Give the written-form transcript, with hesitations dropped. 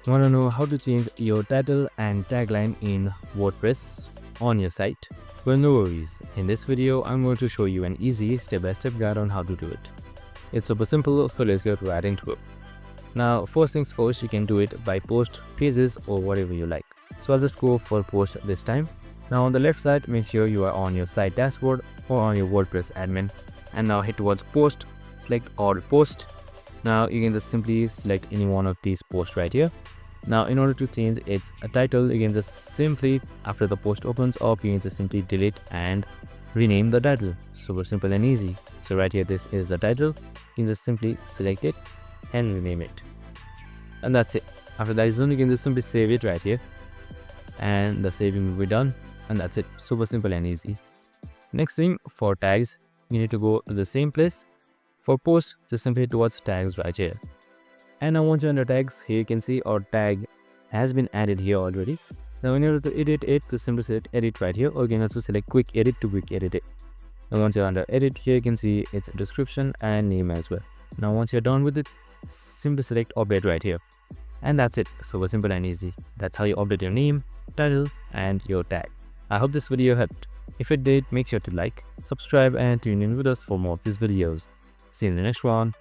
Want to know how to change your title and tagline in WordPress on your site? Well, no worries. In this video, I'm going to show you an easy step-by-step guide on how to do it. It's super simple, so let's get right into it. Now, first things first, you can do it by post, pages, or whatever you like. So I'll just go for post this time. Now on the left side, make sure you are on your site dashboard or on your WordPress admin. And now hit towards post, select all post. Now you can just simply select any one of these posts right here. Now in order to change its title, you can just simply, after the post opens up, you can just simply delete and rename the title. Super simple and easy. So right here, this is the title. You can just simply select it and rename it. And that's it. After that is done, you can just simply save it right here. And the saving will be done. And that's it. Super simple and easy. Next thing, for tags, you need to go to the same place. For posts, just simply towards tags right here. And now once you're under tags, here you can see our tag has been added here already. Now in order to edit it, just simply select edit right here, or you can also select quick edit to quick edit it. Now once you're under edit, here you can see its description and name as well. Now once you're done with it, simply select update right here. And that's it. Super simple and easy. That's how you update your name, title, and your tag. I hope this video helped. If it did, make sure to like, subscribe, and tune in with us for more of these videos. See you in the next one.